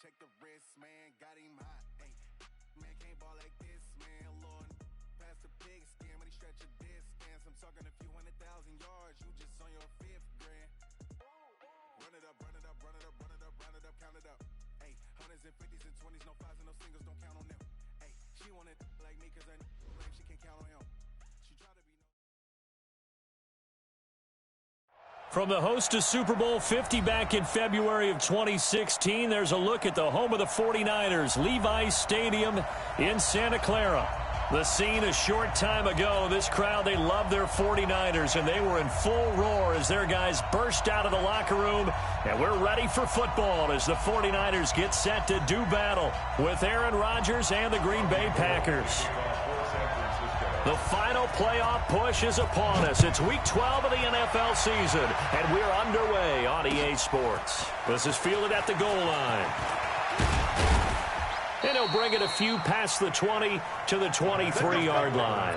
Check the wrist, man, got him hot. Ay, man, can't ball like this, man. Lord, pass the pig skin when he stretch a distance. I'm talking a few 100,000 yards. You just on your 5th grand. Run it up, run it up, run it up, run it up, run it up, count it up. Ay, hundreds and 50s and 20s, no 5s and no singles, don't count on them. Ay, she wanted like me cause her claim she can't count on him. She tried to be no. From the host to Super Bowl 50 back in February of 2016, there's a look at the home of the 49ers, Levi's Stadium in Santa Clara. The scene a short time ago, this crowd, they love their 49ers, and they were in full roar as their guys burst out of the locker room. And we're ready for football as the 49ers get set to do battle with Aaron Rodgers and the Green Bay Packers. The final playoff push is upon us. It's Week 12 of the NFL season, and we're underway on EA Sports. This is fielded at the goal line. And he'll bring it a few past the 20 to the 23-yard line.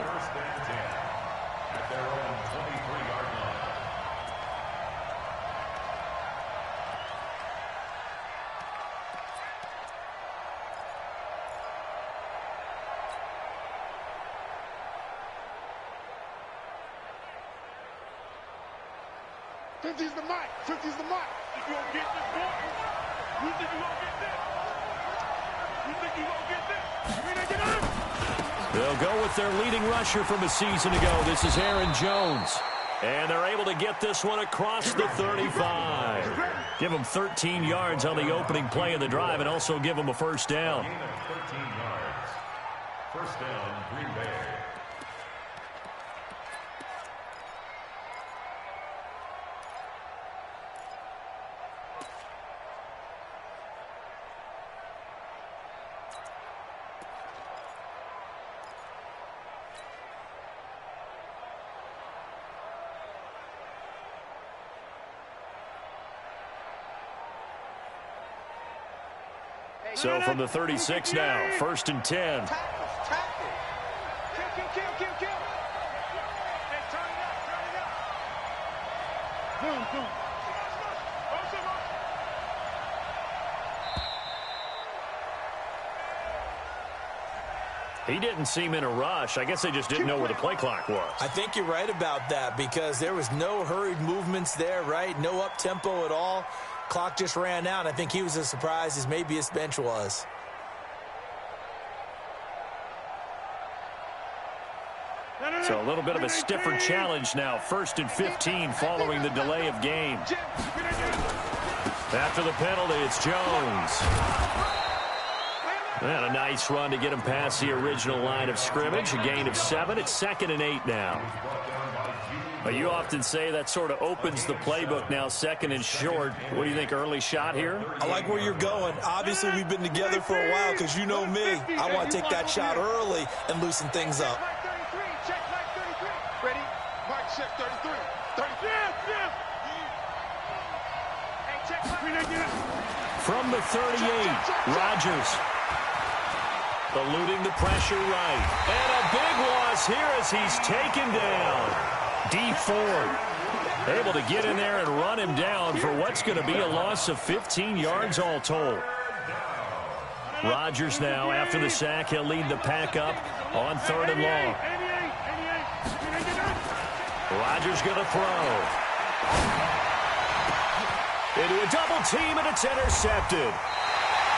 Fifty's the mic. 50's the mic. You gonna get this, boy? You think you gonna get this? You think you gonna get this? You ain't get it? They'll go with their leading rusher from a season ago. This is Aaron Jones. And they're able to get this one across the 35. Give them 13 yards on the opening play of the drive and also give them a first down. 13 yards. First down, Green Bay. So from the 36 now, 1st and 10. Kill. Hey, turn it up. Boom. He didn't seem in a rush. I guess they just didn't know where the play clock was. I think you're right about that because there was no hurried movements there, right? No up-tempo at all. Clock just ran out. I think he was as surprised as maybe his bench was. So a little bit of a stiffer challenge now. 1st and 15 following the delay of game. After the penalty, it's Jones. And a nice run to get him past the original line of scrimmage. A gain of 7. It's 2nd and 8 now. But you often say that sort of opens the playbook now, 2nd and short. What do you think, early shot here? I like where you're going. Obviously, we've been together for a while because you know me. I want to take that shot early and loosen things up. Check Mike 33. Ready? Mike check 33. 33. Yeah. Hey, check Mike. From the 38, Rodgers. Eluding the pressure right. And a big loss here as he's taken down. D Ford able to get in there and run him down for what's going to be a loss of 15 yards all told. Rodgers now, after the sack, he'll lead the pack up on 3rd and long. Rodgers going to throw. Into a double team, and it's intercepted.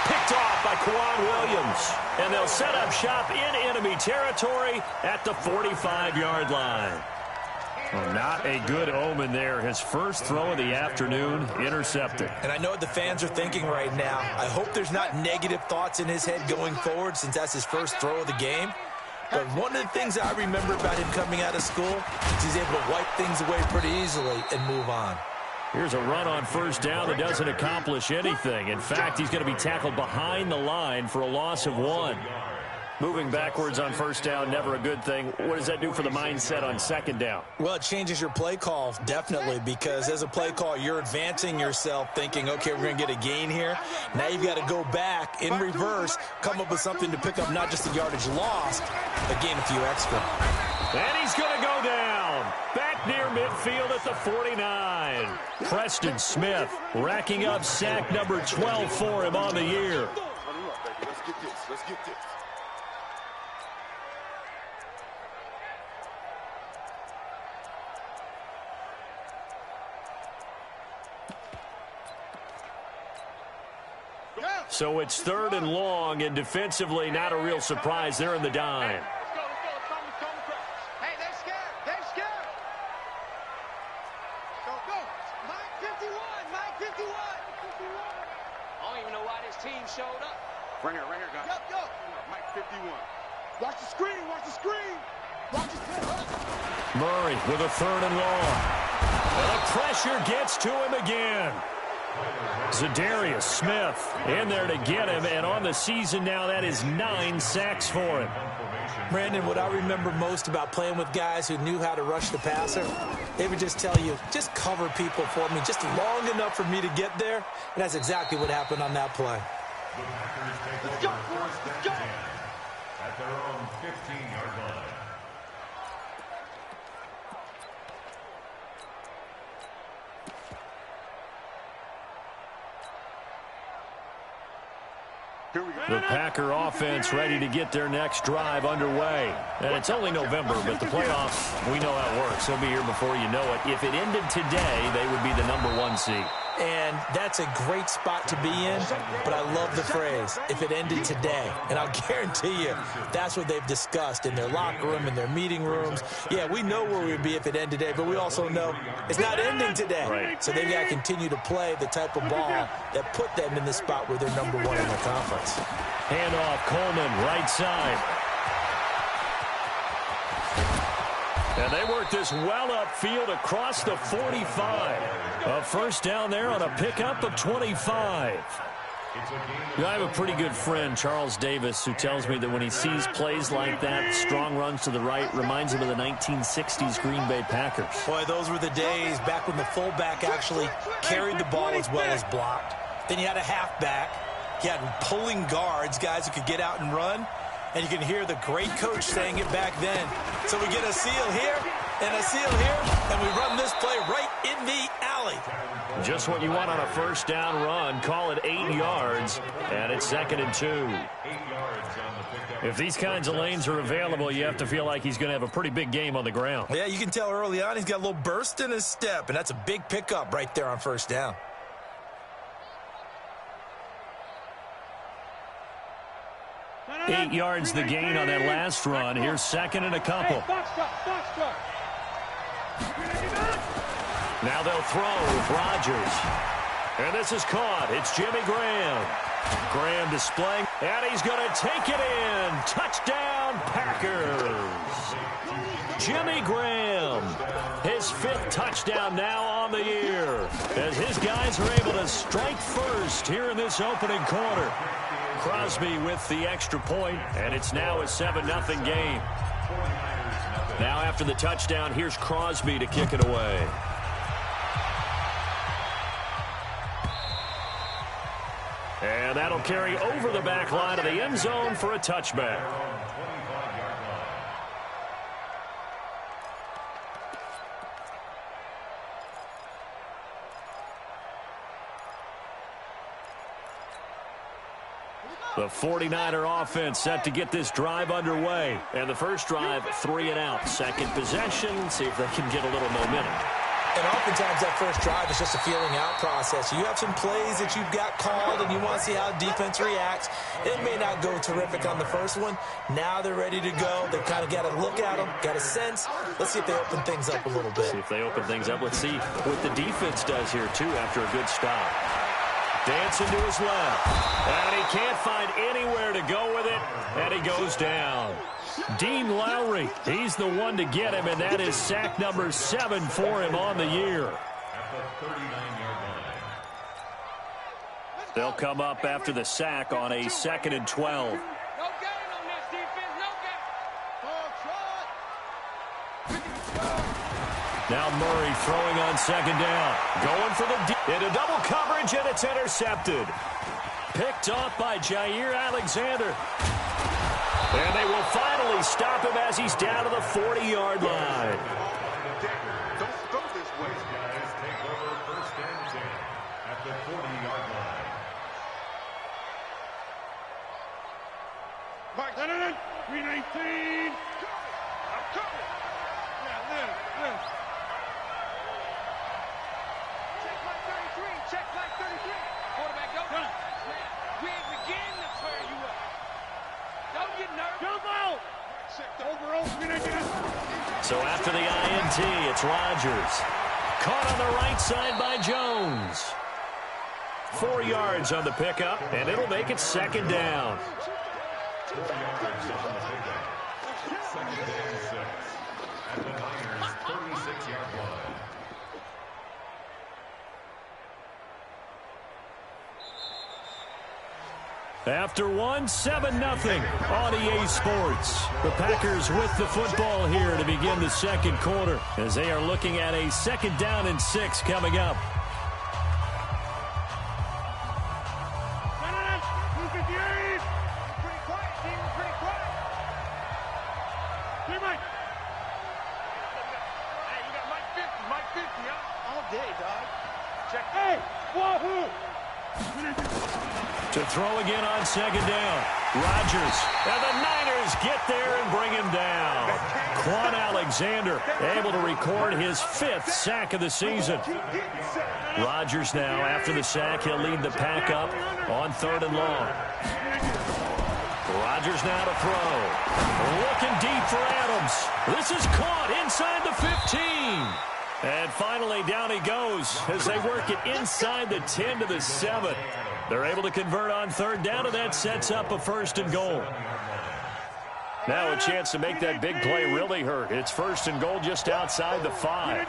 Picked off by Quan Williams. And they'll set up shop in enemy territory at the 45-yard line. Well, not a good omen there. His first throw of the afternoon, intercepted. And I know what the fans are thinking right now. I hope there's not negative thoughts in his head going forward since that's his first throw of the game. But one of the things I remember about him coming out of school is he's able to wipe things away pretty easily and move on. Here's a run on first down that doesn't accomplish anything. In fact, he's going to be tackled behind the line for a loss of 1. Moving backwards on first down, never a good thing. What does that do for the mindset on second down? Well, it changes your play call, definitely, because as a play call, you're advancing yourself thinking, okay, we're going to get a gain here. Now you've got to go back in reverse, come up with something to pick up not just the yardage lost, but gain a few extra. And he's going to go down. Back near midfield at the 49. Preston Smith racking up sack number 12 for him on the year. Let's get this. Let's get this. So it's 3rd and long, and defensively not a real surprise. They're in the dime. Hey, they're scared. They're scared. Go. Mike 51. Mike 51. I don't even know why this team showed up. Right here, guys. Yup. Mike 51. Watch the screen. Watch the screen. Watch the screen. Murray with a 3rd and long. And the pressure gets to him again. Zadarius Smith in there to get him, and on the season now, that is 9 sacks for him. Brandon, what I remember most about playing with guys who knew how to rush the passer, they would just tell you, just cover people for me, just long enough for me to get there, and that's exactly what happened on that play. Let's go. At their own 15-yard line. The Packer offense ready to get their next drive underway. And it's only November, but the playoffs, we know how it works. They'll be here before you know it. If it ended today, they would be the #1 seed. And that's a great spot to be in, but I love the phrase, if it ended today. And I'll guarantee you, that's what they've discussed in their locker room, in their meeting rooms. Yeah, we know where we'd be if it ended today, but we also know it's not ending today. Right. So they've got to continue to play the type of ball that put them in the spot where they're #1 in the conference. Handoff, Coleman, right side. And they work this well upfield across the 45. A first down there on a pickup of 25. I have a pretty good friend, Charles Davis, who tells me that when he sees plays like that, strong runs to the right, reminds him of the 1960s Green Bay Packers. Boy, those were the days back when the fullback actually carried the ball as well as blocked. Then you had a halfback. You had pulling guards, guys who could get out and run. And you can hear the great coach saying it back then. So we get a seal here and a seal here, and we run this play right in the alley. Just what you want on a first down run. Call it 8 yards, and it's 2nd and 2. If these kinds of lanes are available, you have to feel like he's going to have a pretty big game on the ground. Yeah, you can tell early on he's got a little burst in his step, and that's a big pickup right there on first down. 8 yards the gain on that last run. Here's 2nd and a couple. Now they'll throw with Rodgers. And this is caught. It's Jimmy Graham. Graham displaying, and he's going to take it in. Touchdown, Packers. Jimmy Graham, his 5th touchdown now on the year, as his guys are able to strike first here in this opening quarter. Crosby with the extra point, and it's now a 7-0 game. Now after the touchdown, here's Crosby to kick it away. And that'll carry over the back line of the end zone for a touchback. The 49er offense set to get this drive underway. And the first drive, 3 and out. Second possession, see if they can get a little momentum. And oftentimes that first drive is just a feeling out process. You have some plays that you've got called and you want to see how defense reacts. It may not go terrific on the first one. Now they're ready to go. They've kind of got to look at them, got a sense. Let's see if they open things up a little bit. See if they open things up. Let's see what the defense does here, too, after a good stop. Dancing to his left. And he can't find anywhere to go with it. And he goes down. Dean Lowry, he's the one to get him, and that is sack number 7 for him on the year. At the 39-yard line. They'll come up after the sack on a 2nd and 12. No gain on this defense. No gain. Now Murray throwing on 2nd down. Going for the into double coverage, and it's intercepted. Picked off by Jair Alexander. And they will finally stop him as he's down to the 40-yard line. Don't go this way. These guys take over 1st and 10 at the 40-yard line. Mike, 319. I'm coming. Yeah, Lynn. Check like 33. Check like 33. Quarterback, go. We ain't beginning to turn you up. Don't get nervous. Jump out. Overall, 319. So after the INT, it's Rodgers. Caught on the right side by Jones. 4 yards on the pickup, and it'll make it 2nd down. 4 yards on the pickup. 2nd and 6 at the Niners' 36-yard line. After one, 7-0 on EA Sports. The Packers with the football here to begin the 2nd quarter as they are looking at a 2nd down and 6 coming up. 258. Pretty quiet, team. Pretty quiet. Hey, Mike. Hey, you got Mike 50. Mike 50, huh? All day, dog. Check. Hey, wahoo. To throw again on 2nd down. Rodgers. And the Niners get there and bring him down. Quan Alexander able to record his 5th sack of the season. Rodgers now, after the sack, he'll lead the pack up on 3rd and long. Rodgers now to throw. Looking deep for Adams. This is caught inside the 15. And finally, down he goes as they work it inside the 10 to the 7. They're able to convert on 3rd down, and that sets up a 1st and goal. Now a chance to make that big play really hurt. It's 1st and goal just outside the 5.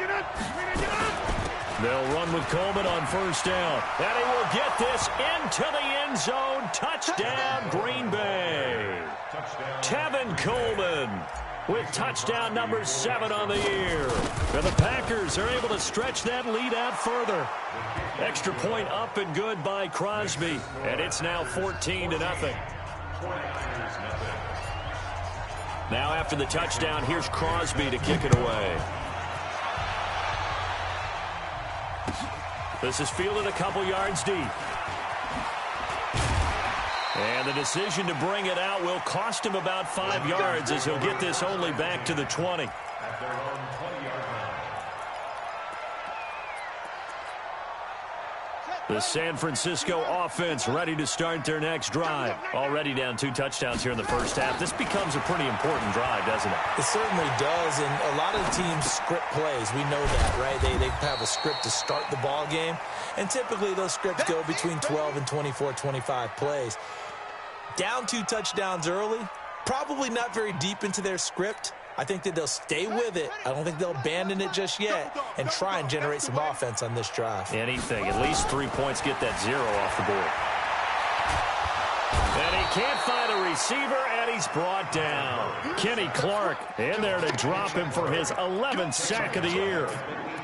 They'll run with Coleman on 1st down. And he will get this into the end zone. Touchdown, Green Bay. Tevin Coleman with touchdown number 7 on the year. And the Packers are able to stretch that lead out further. Extra point up and good by Crosby. And it's now 14-0. Now after the touchdown, here's Crosby to kick it away. This is fielded a couple yards deep. And the decision to bring it out will cost him about 5 yards as he'll get this only back to the 20. At their own 20-yard line. The San Francisco offense ready to start their next drive. Already down 2 touchdowns here in the first half. This becomes a pretty important drive, doesn't it? It certainly does, and a lot of the teams script plays. We know that, right? They have a script to start the ball game, and typically those scripts go between 12 and 24, 25 plays. Down 2 touchdowns early, probably not very deep into their script. I think that they'll stay with it. I don't think they'll abandon it just yet and try and generate some offense on this drive. Anything. At least 3 points, get that 0 off the board. And he can't find a receiver, and he's brought down. Kenny Clark in there to drop him for his 11th sack of the year.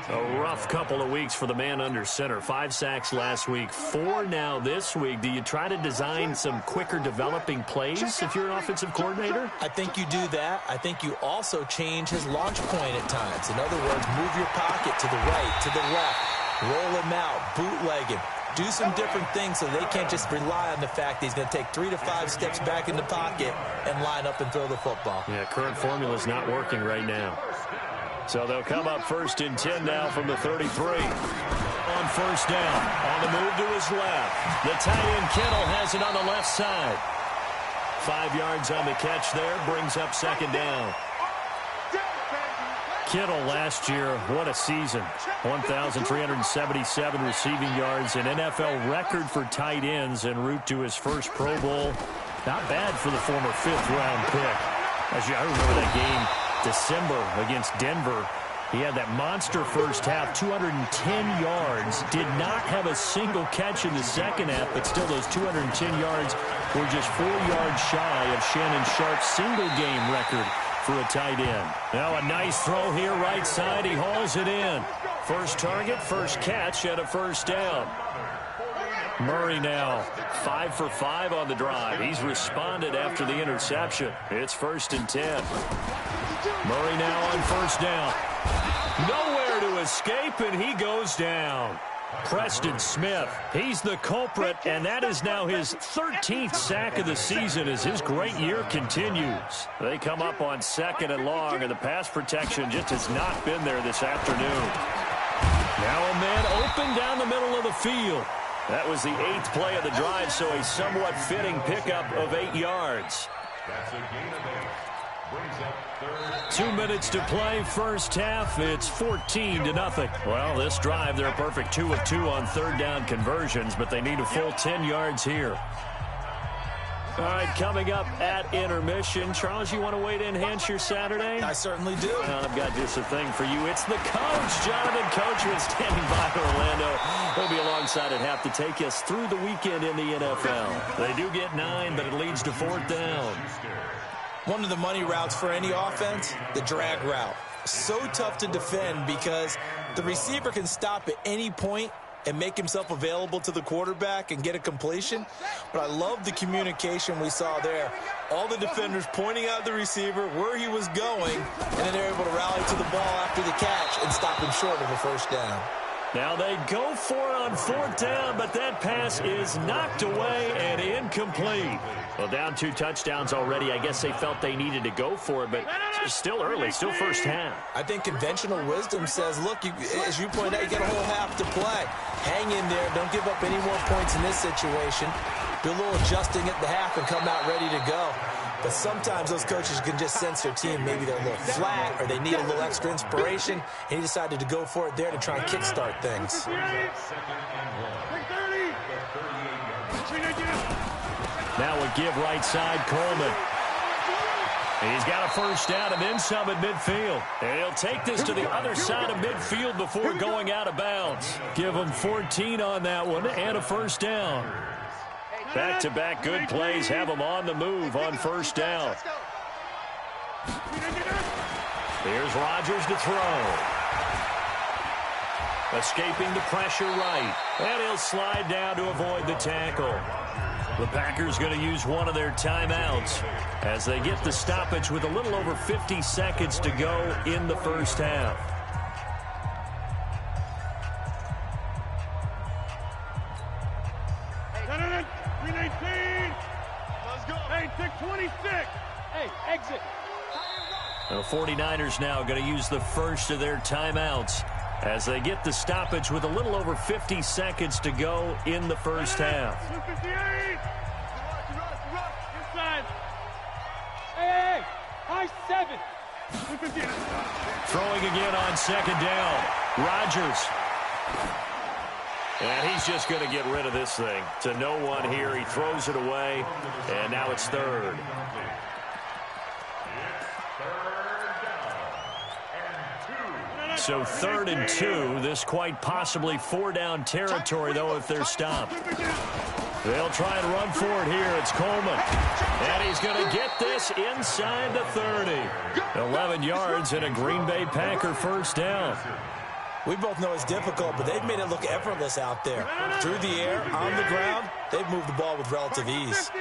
A rough couple of weeks for the man under center. 5 sacks last week, 4 now this week. Do you try to design some quicker developing plays if you're an offensive coordinator? I think you do that. I think you also change his launch point at times. In other words, move your pocket to the right, to the left, roll him out, bootleg him. Do some different things so they can't just rely on the fact that he's going to take 3 to 5 steps back in the pocket and line up and throw the football. Yeah, current formula is not working right now. So they'll come up 1st and 10 now from the 33. On 1st down, on the move to his left. The tight end Kittle has it on the left side. 5 yards on the catch there, brings up 2nd down. Kittle last year, what a season. 1,377 receiving yards, an NFL record for tight ends en route to his first Pro Bowl. Not bad for the former 5th-round pick. I remember that game, December, against Denver. He had that monster first half, 210 yards. Did not have a single catch in the second half, but still those 210 yards were just 4 yards shy of Shannon Sharp's single-game record for a tight end. Now a nice throw here, right side. He hauls it in. First target, first catch, and a first down. Murray now 5 for 5 on the drive. He's responded after the interception. It's 1st and 10. Murray now on first down. Nowhere to escape, and he goes down. Preston Smith, he's the culprit, and that is now his 13th sack of the season as his great year continues. They come up on 2nd and long, and the pass protection just has not been there this afternoon. Now a man open down the middle of the field. That was the 8th play of the drive, so a somewhat fitting pickup of 8 yards. That's a gain of 8. Brings up 3rd. 2 minutes to play, first half. It's 14-0. Well, this drive, they're a perfect 2 of 2 on third down conversions, but they need a full 10 yards here. All right, coming up at intermission. Charles, you want to wait to enhance your Saturday? I certainly do. Well, I've got just a thing for you. It's the coach, Jonathan Coachman, standing by Orlando. He'll be alongside at half to take us through the weekend in the NFL. They do get 9, but it leads to 4th down. One of the money routes for any offense, the drag route. So tough to defend because the receiver can stop at any point and make himself available to the quarterback and get a completion. But I love the communication we saw there. All the defenders pointing out the receiver, where he was going, and then they're able to rally to the ball after the catch and stop him short of a first down. Now they go for it on 4th down, but that pass is knocked away and incomplete. Well, down 2 touchdowns already. I guess they felt they needed to go for it, but it's still early, still first half. I think conventional wisdom says, look, as you point out, you got a whole half to play. Hang in there. Don't give up any more points in this situation. Do a little adjusting at the half and come out ready to go. But sometimes those coaches can just sense their team. Maybe they're a little flat or they need a little extra inspiration, and he decided to go for it there to try and kickstart things. Now a give right side, Coleman. He's got a first down and then some at midfield. And he'll take this to the other side of midfield before going out of bounds. Give him 14 on that one and a first down. Back-to-back good plays have them on the move on first down. Here's Rodgers to throw. Escaping the pressure right. And he'll slide down to avoid the tackle. The Packers going to use one of their timeouts as they get the stoppage with a little over 50 seconds to go in the first half. Let's go. Hey, 626. Hey, exit. The 49ers now going to use the first of their timeouts as they get the stoppage with a little over 50 seconds to go in the first half. 258. Inside. Hey, high 7. 258. Throwing again on second down. Rodgers. And he's just going to get rid of this thing. To no one here. He throws it away. And now it's third. So 3rd and 2. This quite possibly 4-down territory, though, if they're stopped. They'll try and run for it here. It's Coleman. And he's going to get this inside the 30. 11 yards and a Green Bay Packer first down. We both know it's difficult, but they've made it look effortless out there. Through the air, on the ground, they've moved the ball with relative ease.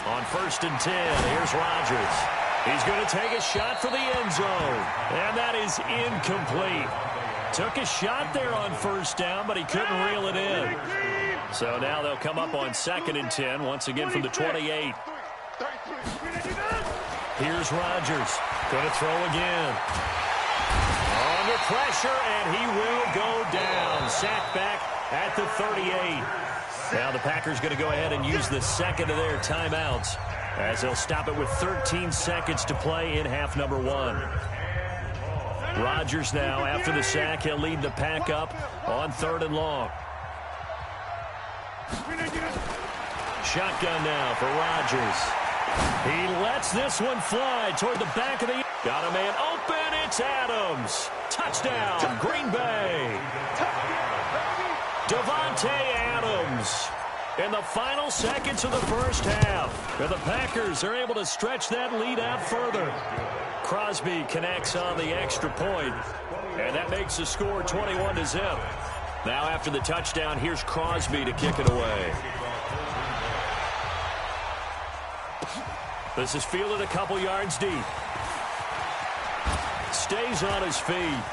On 1st and 10, here's Rodgers. He's going to take a shot for the end zone. And that is incomplete. Took a shot there on first down, but he couldn't reel it in. So now they'll come up on 2nd and 10, once again from the 28. Here's Rodgers. Going to throw again. Under pressure, and he will go down. Sacked back at the 38. Now the Packers going to go ahead and use the second of their timeouts as they'll stop it with 13 seconds to play in half number 1. Rodgers now, after the sack, he'll lead the pack up on 3rd and long. Shotgun now for Rodgers. He lets this one fly toward the back of the... Got a man open. It's Adams. Touchdown, Green Bay. Davante Adams in the final seconds of the first half. And the Packers are able to stretch that lead out further. Crosby connects on the extra point, and that makes the score 21-0. Now after the touchdown, here's Crosby to kick it away. This is fielded a couple yards deep. Stays on his feet.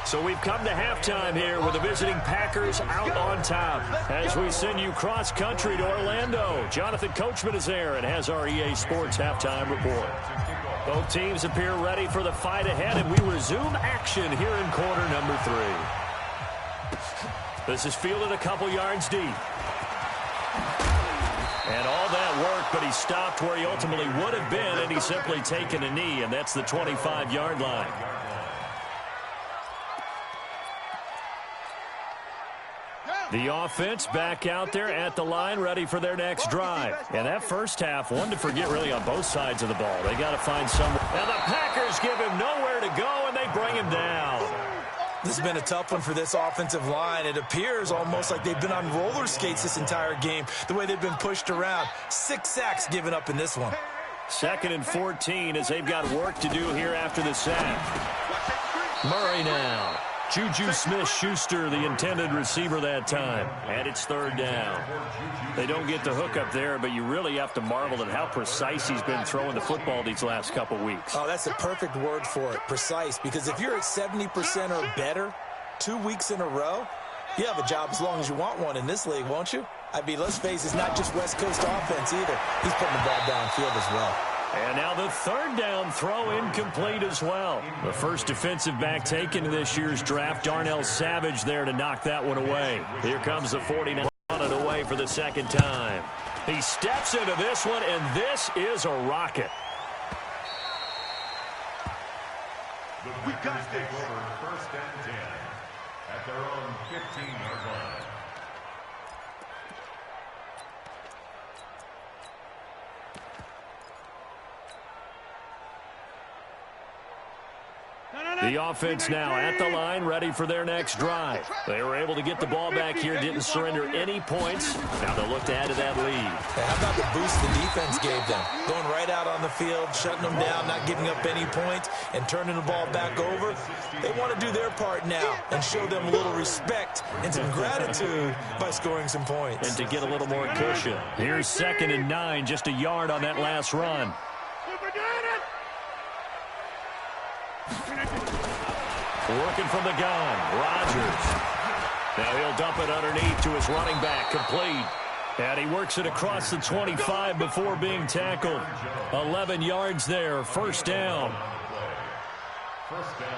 So we've come to halftime here with the visiting Packers out on top. As we send you cross-country to Orlando, Jonathan Coachman is there and has our EA Sports halftime report. Both teams appear ready for the fight ahead, and we resume action here in quarter number 3. This is fielded a couple yards deep. And all that work, but he stopped where he ultimately would have been, and he's simply taken a knee, and that's the 25-yard line. The offense back out there at the line, ready for their next drive. And that first half, one to forget really on both sides of the ball. They got to find somewhere. Now the Packers give him nowhere to go, and they bring him down. This has been a tough one for this offensive line. It appears almost like they've been on roller skates this entire game, the way they've been pushed around. 6 sacks given up in this one. 2nd and 14 as they've got work to do here after the sack. Murray now. Juju Smith-Schuster, the intended receiver that time. And it's 3rd down. They don't get the hook up there, but you really have to marvel at how precise he's been throwing the football these last couple weeks. Oh, that's the perfect word for it, precise. Because if you're at 70% or better 2 weeks in a row, you have a job as long as you want one in this league, won't you? I mean, let's face it, it's not just West Coast offense either. He's putting the ball downfield as well. And now the 3rd down throw incomplete as well. The first defensive back taken in this year's draft, Darnell Savage there to knock that one away. Here comes the 49 on it away for the 2nd time. He steps into this one, and this is a rocket. We got this. 1st and 10 at their own 15-yard line. The offense now at the line, ready for their next drive. They were able to get the ball back here, didn't surrender any points. Now they'll look to add to that lead. Hey, how about the boost the defense gave them? Going right out on the field, shutting them down, not giving up any points, and turning the ball back over. They want to do their part now and show them a little respect and some gratitude by scoring some points. And to get a little more cushion. Here's 2nd and 9, just a yard on that last run. Working from the gun, Rodgers. Now he'll dump it underneath to his running back, complete. And he works it across the 25 before being tackled. 11 yards there, 1st down.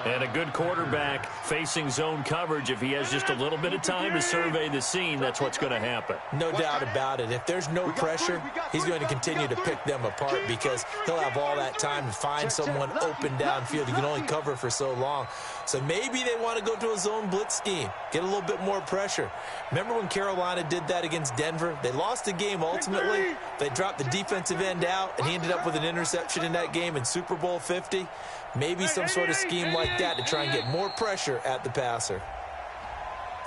And a good quarterback facing zone coverage. If he has just a little bit of time to survey the scene, that's what's going to happen. No doubt about it. If there's no pressure, he's going to continue to pick them apart because he'll have all that time to find someone open downfield. He can only cover for so long. So maybe they want to go to a zone blitz scheme, get a little bit more pressure. Remember when Carolina did that against Denver? They lost the game ultimately. They dropped the defensive end out, and he ended up with an interception in that game in Super Bowl 50. Maybe some sort of scheme like that to try and get more pressure at the passer.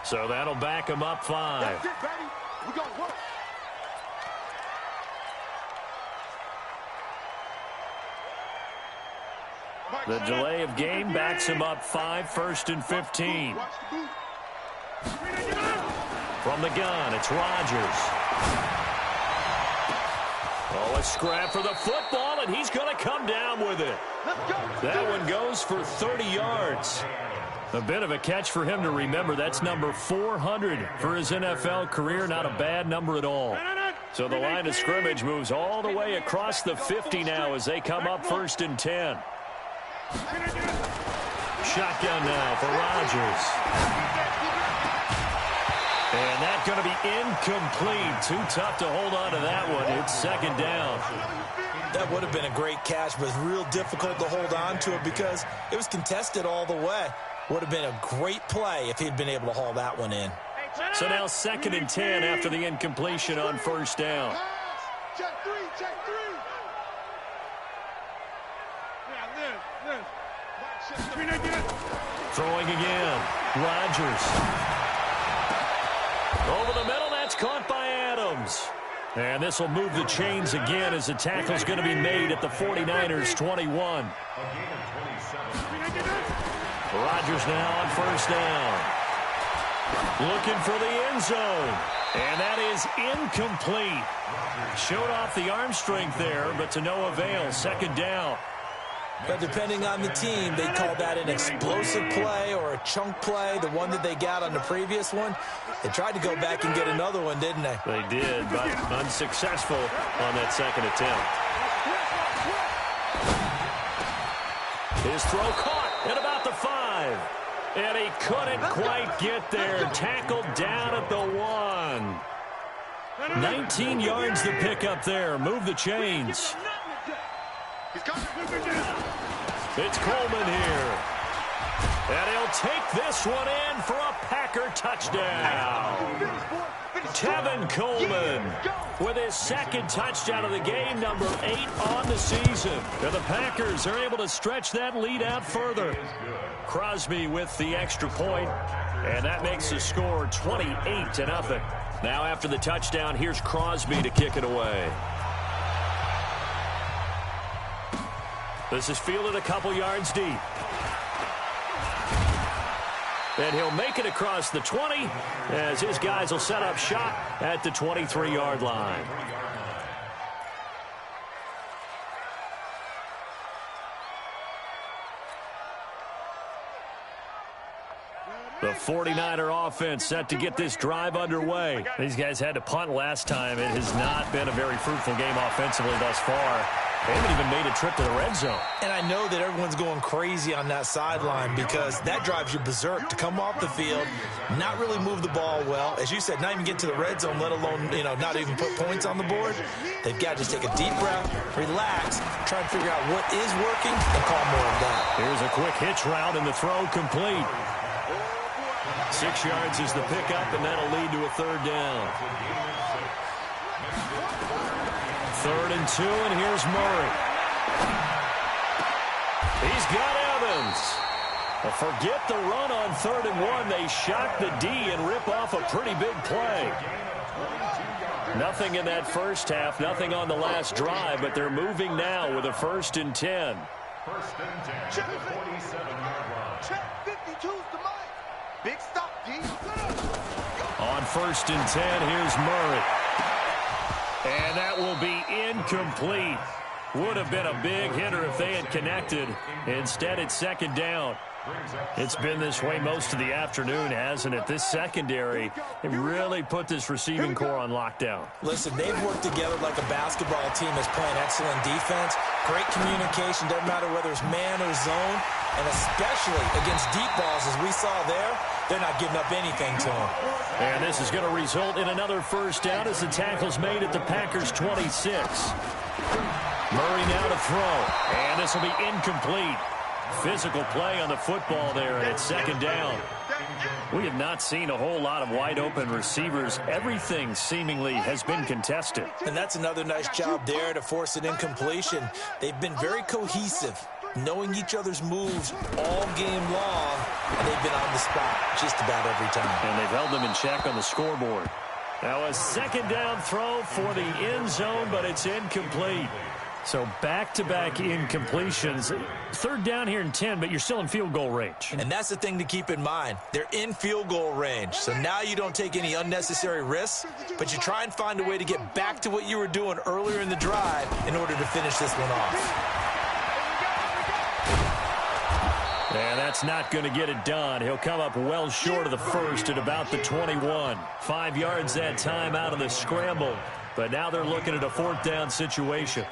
So that'll back him up 5. That's it, baby. We gonna work. The delay of game backs him up 5, 1st and 15. From the gun, it's Rodgers. Oh, a scrap for the football, and he's going to come down with it. That one goes for 30 yards. A bit of a catch for him to remember. That's number 400 for his NFL career. Not a bad number at all. So the line of scrimmage moves all the way across the 50 now as they come up 1st and 10. Shotgun now for Rodgers. And that's going to be incomplete. Too tough to hold on to that one. It's 2nd down. That would have been a great catch, but it's real difficult to hold on to it because it was contested all the way. Would have been a great play if he'd been able to haul that one in. So now 2nd and 10 after the incompletion on 1st down. Check three, check three. Throwing again. Rodgers. Over the middle, that's caught by Adams. And this will move the chains again as the tackle's going to be made at the 49ers 21. Rodgers now on 1st down. Looking for the end zone. And that is incomplete. Showed off the arm strength there, but to no avail. 2nd down. But depending on the team, they call that an explosive play or a chunk play, the one that they got on the previous one. They tried to go back and get another one, didn't they? They did, but unsuccessful on that 2nd attempt. His throw caught at about the 5. And he couldn't quite get there. Tackled down at the 1. 19 yards to pick up there. Move the chains. It's Coleman here. And he'll take this one in for a Packer touchdown. Tevin Coleman with his 2nd touchdown of the game, number 8 on the season. And the Packers are able to stretch that lead out further. Crosby with the extra point, and that makes the score 28-0. Now after the touchdown, here's Crosby to kick it away. This is fielded a couple yards deep. And he'll make it across the 20 as his guys will set up shop at the 23-yard line. The 49er offense set to get this drive underway. These guys had to punt last time. It has not been a very fruitful game offensively thus far. They haven't even made a trip to the red zone. And I know that everyone's going crazy on that sideline because that drives you berserk to come off the field, not really move the ball well. As you said, not even get to the red zone, let alone, not even put points on the board. They've got to just take a deep breath, relax, try to figure out what is working, and call more of that. Here's a quick hitch route, and the throw complete. 6 yards is the pickup, and that'll lead to a 3rd down. 3rd and 2, and here's Murray. He's got Evans. Well, forget the run on 3rd and 1. They shock the D and rip off a pretty big play. Nothing in that first half, nothing on the last drive, but they're moving now with a 1st and 10. 1st and 10 at the 47-yard line. Check 52's the mic. Big stop, D. On 1st and 10, here's Murray. And that will be incomplete. Would have been a big hitter if they had connected. Instead, it's 2nd down. It's been this way most of the afternoon, hasn't it? This secondary, it really put this receiving core on lockdown. Listen, they've worked together like a basketball team that's playing excellent defense. Great communication, doesn't matter whether it's man or zone. And especially against deep balls, as we saw there, they're not giving up anything to them. And this is going to result in another 1st down as the tackle's made at the Packers 26. Murray now to throw. And this will be incomplete. Physical play on the football there, and it's 2nd down. We have not seen a whole lot of wide-open receivers. Everything seemingly has been contested. And that's another nice job there to force an incompletion. They've been very cohesive, knowing each other's moves all game long, and they've been on the spot just about every time. And they've held them in check on the scoreboard. Now a 2nd down throw for the end zone, but it's incomplete. So back-to-back incompletions. 3rd down here in 10, but you're still in field goal range. And that's the thing to keep in mind. They're in field goal range. So now you don't take any unnecessary risks, but you try and find a way to get back to what you were doing earlier in the drive in order to finish this one off. And that's not going to get it done. He'll come up well short of the 1st at about the 21. 5 yards that time out of the scramble. But now they're looking at a 4th down situation.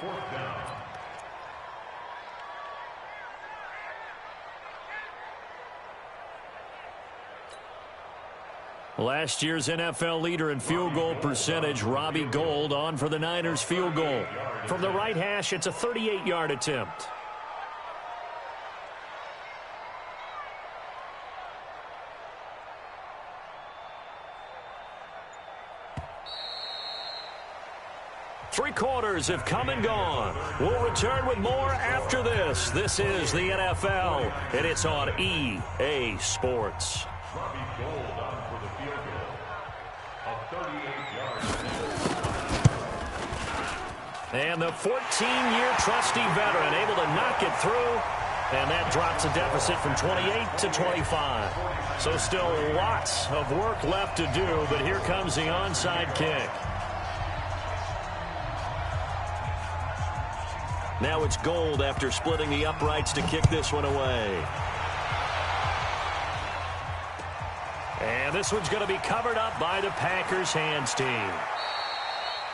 Last year's NFL leader in field goal percentage, Robbie Gould, on for the Niners field goal. From the right hash, it's a 38-yard attempt. Three quarters have come and gone. We'll return with more after this. This is the NFL, and it's on EA Sports. Robbie Gould on for the field goal. A 38-yard. And the 14-year trusty veteran able to knock it through. And that drops a deficit from 28 to 25. So still lots of work left to do, but here comes the onside kick. Now it's Gould after splitting the uprights to kick this one away. And this one's going to be covered up by the Packers hands team.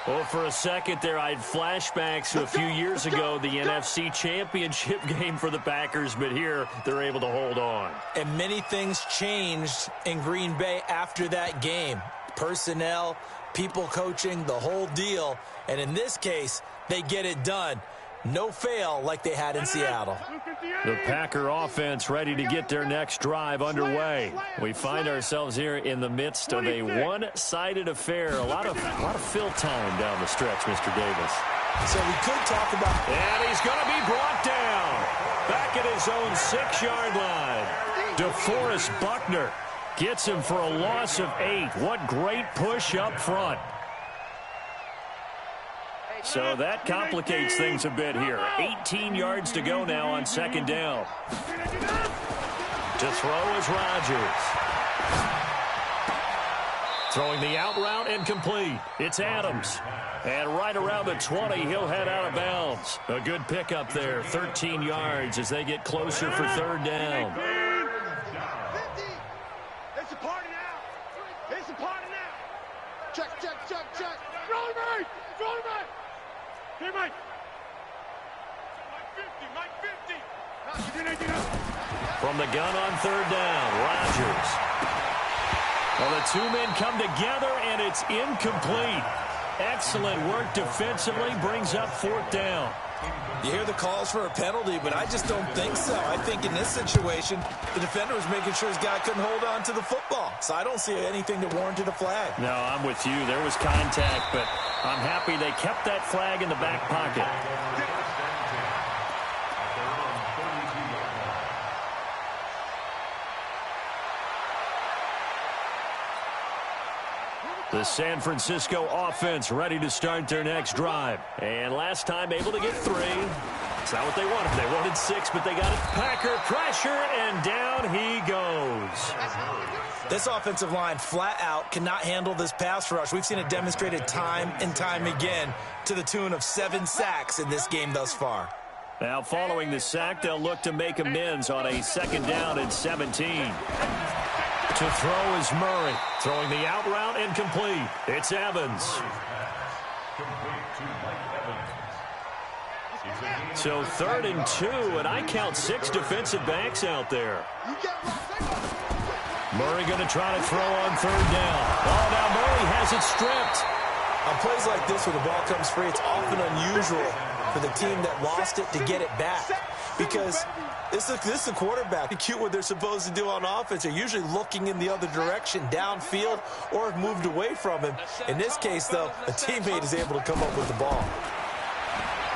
Well, for a second there, I had flashbacks to a few years ago, the NFC Championship game for the Packers, but here they're able to hold on. And many things changed in Green Bay after that game. Personnel, people coaching, the whole deal. And in this case, they get it done. No fail like they had in Seattle. The Packer offense ready to get their next drive underway. We find ourselves here in the midst of a one-sided affair. A lot of fill time down the stretch, Mr. Davis. So we could talk about... And he's going to be brought down. Back at his own 6-yard line. DeForest Buckner gets him for a loss of 8. What great push up front. So that complicates things a bit here. 18 yards to go now on second down. To throw is Rodgers. Throwing the out route and complete. It's Adams. And right around the 20, he'll head out of bounds. A good pickup there. 13 yards as they get closer for third down. It's a party now. It's a party now. Check. Roll right. Hey, Mike. Mike 50. From the gun on third down, Rodgers. Well, the two men come together, and it's incomplete. Excellent work defensively, brings up fourth down. You hear the calls for a penalty, but I just don't think so. I think in this situation, the defender was making sure his guy couldn't hold on to the football. So I don't see anything that warranted a flag. No, I'm with you. There was contact, but I'm happy they kept that flag in the back pocket. The San Francisco offense ready to start their next drive. And last time able to get 3. It's not what they wanted. They wanted 6, but they got it. Packer pressure, and down he goes. This offensive line flat out cannot handle this pass rush. We've seen it demonstrated time and time again to the tune of 7 sacks in this game thus far. Now following the sack, they'll look to make amends on a second down and 17. To throw is Murray. Throwing the out route and complete. It's Evans. So 3rd and 2, and I count 6 defensive backs out there. Murray going to try to throw on third down. Oh, now Murray has it stripped. On plays like this where the ball comes free, it's often unusual for the team that lost it to get it back. Because this is a quarterback. Execute what they're supposed to do on offense. They're usually looking in the other direction, downfield, or have moved away from him. In this case, though, a teammate is able to come up with the ball.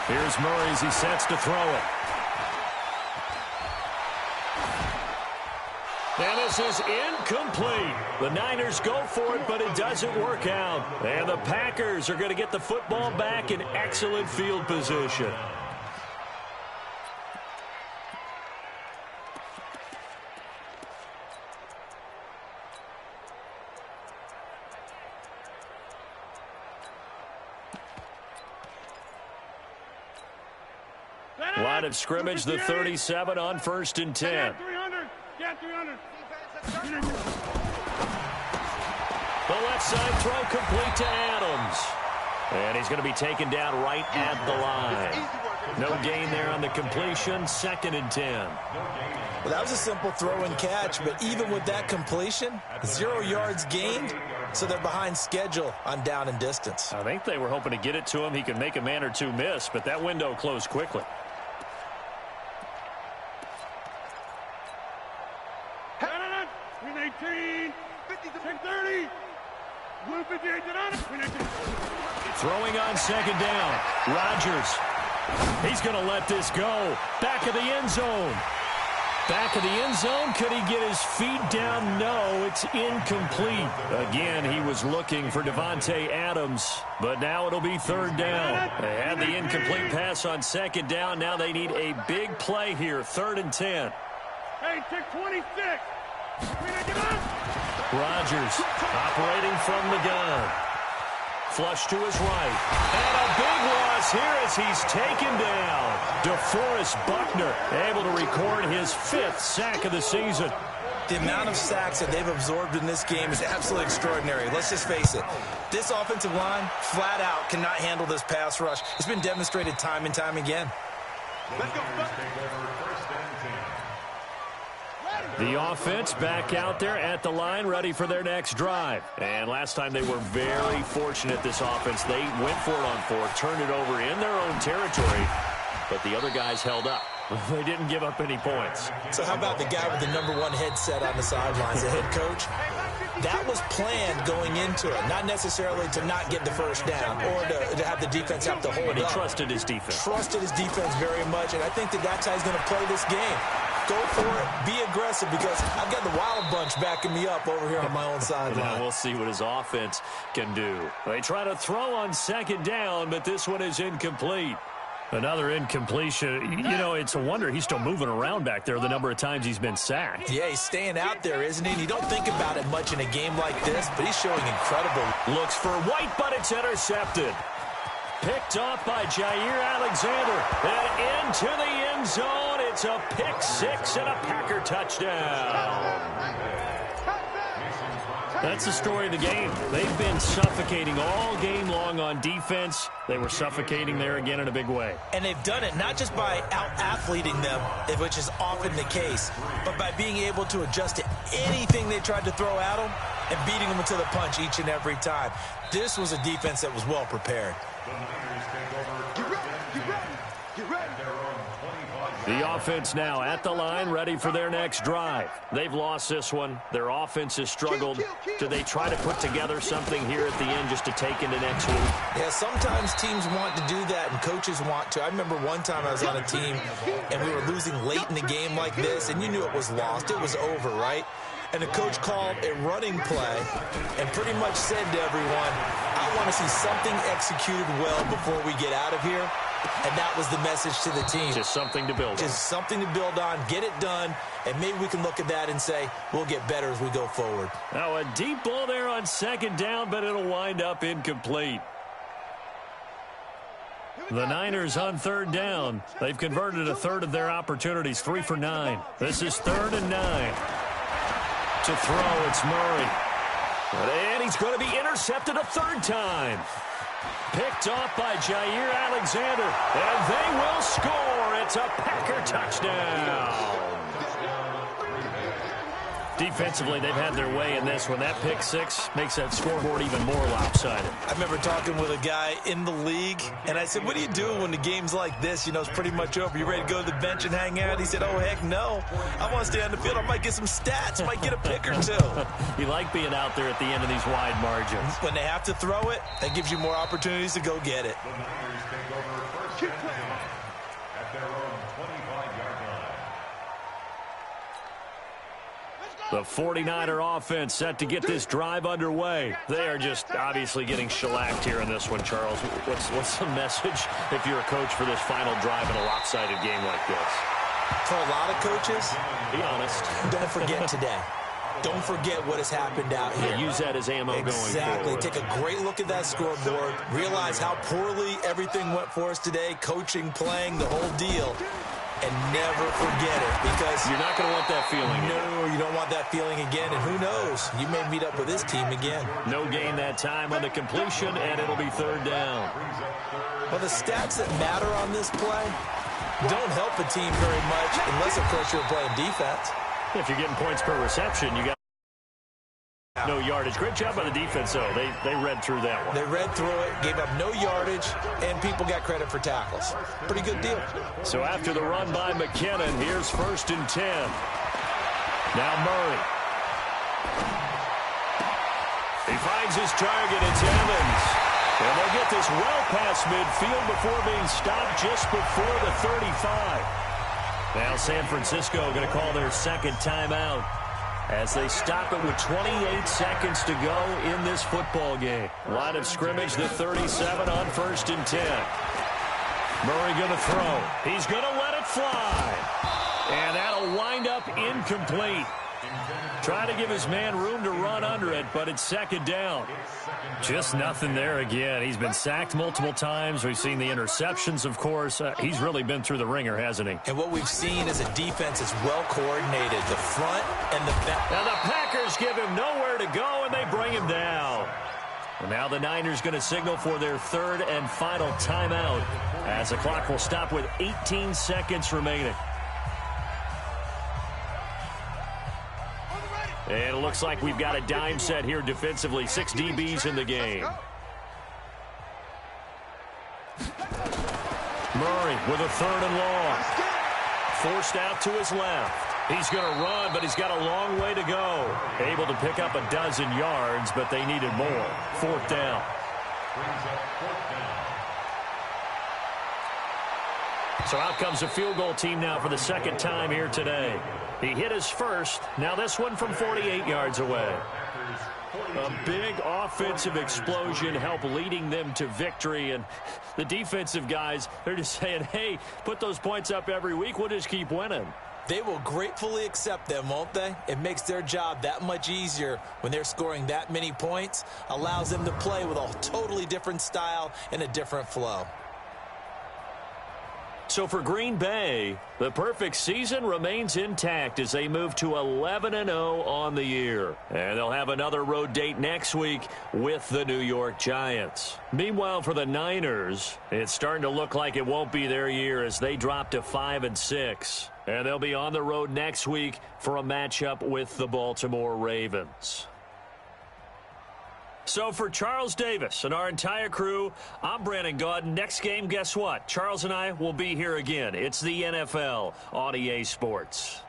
Here's Murray as he sets to throw it. And this is incomplete. The Niners go for it, but it doesn't work out. And the Packers are going to get the football back in excellent field position. Line of scrimmage, the 37 on 1st and 10. 300. Yeah, 300. The left side throw complete to Adams. And he's going to be taken down right at the line. No gain there on the completion, 2nd and 10. Well, that was a simple throw and catch, but even with that completion, 0 yards gained, so they're behind schedule on down and distance. I think they were hoping to get it to him. He could make a man or two miss, but that window closed quickly. Throwing on second down. Rodgers. He's going to let this go. Back of the end zone. Back of the end zone. Could he get his feet down? No, it's incomplete. Again, he was looking for Davante Adams, but now it'll be third down. They had the incomplete pass on second down. Now they need a big play here, 3rd and 10. Hey, take 26. Rodgers operating from the gun. Flush to his right. And a big loss here as he's taken down. DeForest Buckner able to record his 5th sack of the season. The amount of sacks that they've absorbed in this game is absolutely extraordinary. Let's just face it. This offensive line, flat out, cannot handle this pass rush. It's been demonstrated time and time again. The offense back out there at the line, ready for their next drive. And last time they were very fortunate, this offense. They went for it on 4th, turned it over in their own territory, but the other guys held up. They didn't give up any points. So how about the guy with the #1 headset on the sidelines, the head coach? That was planned going into it, not necessarily to not get the first down or to have the defense have to hold up. But he trusted his defense. Trusted his defense very much, and I think that's how he's going to play this game. Go for it. Be aggressive, because I've got the Wild Bunch backing me up over here on my own sideline. Now we'll see what his offense can do. They try to throw on second down, but this one is incomplete. Another incompletion. You know, it's a wonder he's still moving around back there the number of times he's been sacked. Yeah, he's staying out there, isn't he? And you don't think about it much in a game like this, but he's showing incredible. Looks for White, but it's intercepted. Picked off by Jair Alexander. And into the end zone. It's a pick 6 and a Packer touchdown. That's the story of the game. They've been suffocating all game long on defense. They were suffocating there again in a big way. And they've done it not just by out-athleting them, which is often the case, but by being able to adjust to anything they tried to throw at them and beating them to the punch each and every time. This was a defense that was well prepared. The offense now at the line, ready for their next drive. They've lost this one. Their offense has struggled. Do they try to put together something here at the end just to take into next week? Yeah, sometimes teams want to do that and coaches want to. I remember one time I was on a team and we were losing late in the game like this, and you knew it was lost. It was over, right? And the coach called a running play and pretty much said to everyone, I want to see something executed well before we get out of here. And that was the message to the team. Just something to build on. Just something to build on, get it done, and maybe we can look at that and say, we'll get better as we go forward. Now a deep ball there on second down, but it'll wind up incomplete. The Niners on third down. They've converted a third of their opportunities, 3 for 9. This is 3rd and 9. To throw, it's Murray. And he's going to be intercepted a 3rd time. Picked off by Jair Alexander, and they will score. It's a Packer touchdown. Defensively, they've had their way in this one. That pick 6 makes that scoreboard even more lopsided. I remember talking with a guy in the league, and I said, what do you do when the game's like this? You know, it's pretty much over. You ready to go to the bench and hang out? He said, oh, heck no. I want to stay on the field. I might get some stats. Might get a pick or 2. You like being out there at the end of these wide margins. When they have to throw it, that gives you more opportunities to go get it. The Niners take over first and 10 at their own 25-yard line. The 49er offense set to get this drive underway. They are just obviously getting shellacked here in this one, Charles. What's the message if you're a coach for this final drive in a lopsided game like this? For a lot of coaches, be honest. Don't forget today. Don't forget what has happened out here. Yeah, use that as ammo going forward. Exactly. Take a great look at that scoreboard. Realize how poorly everything went for us today. Coaching, playing, the whole deal. And never forget it, because you're not going to want that feeling again. No, you don't want that feeling again. And who knows? You may meet up with this team again. No gain that time on the completion, and it'll be 3rd down. Well, the stats that matter on this play don't help a team very much unless, of course, you're playing defense. If you're getting points per reception, you got no yardage. Great job by the defense, though. They read through that one. They read through it, gave up no yardage, and people got credit for tackles. Pretty good deal. So after the run by McKinnon, here's 1st and 10. Now Murray. He finds his target. It's Evans. And they'll get this well past midfield before being stopped just before the 35. Now San Francisco going to call their second timeout as they stop it with 28 seconds to go in this football game. Line of scrimmage, the 37 on 1st and 10. Murray going to throw. He's going to let it fly. And that'll wind up incomplete. Trying to give his man room to run under it, but it's second down. Just nothing there again. He's been sacked multiple times. We've seen the interceptions, of course. He's really been through the ringer, hasn't he? And what we've seen is a defense that's well coordinated, the front and the back. Now the Packers give him nowhere to go, and they bring him down. And now the Niners going to signal for their third and final timeout as the clock will stop with 18 seconds remaining. And it looks like we've got a dime set here defensively. 6 DBs in the game. Murray with a third and long. Forced out to his left. He's going to run, but he's got a long way to go. Able to pick up a dozen yards, but they needed more. 4th down. So out comes a field goal team now for the second time here today. He hit his first. Now this one from 48 yards away. A big offensive explosion helped leading them to victory. And the defensive guys, they're just saying, hey, put those points up every week. We'll just keep winning. They will gratefully accept them, won't they? It makes their job that much easier when they're scoring that many points. Allows them to play with a totally different style and a different flow. So for Green Bay, the perfect season remains intact as they move to 11-0 on the year. And they'll have another road date next week with the New York Giants. Meanwhile, for the Niners, it's starting to look like it won't be their year as they drop to 5-6. And they'll be on the road next week for a matchup with the Baltimore Ravens. So for Charles Davis and our entire crew, I'm Brandon Gaudin. Next game, guess what? Charles and I will be here again. It's the NFL on EA Sports.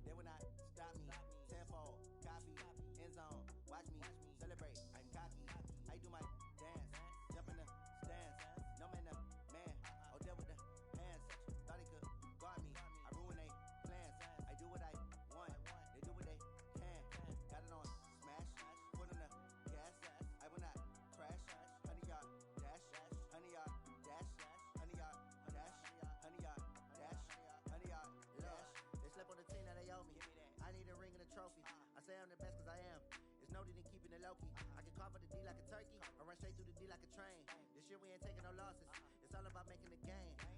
They will not stop me. Tenfold, copy. off of the D like a turkey, or run straight through the D like a train. This year we ain't taking no losses. It's all about making the game.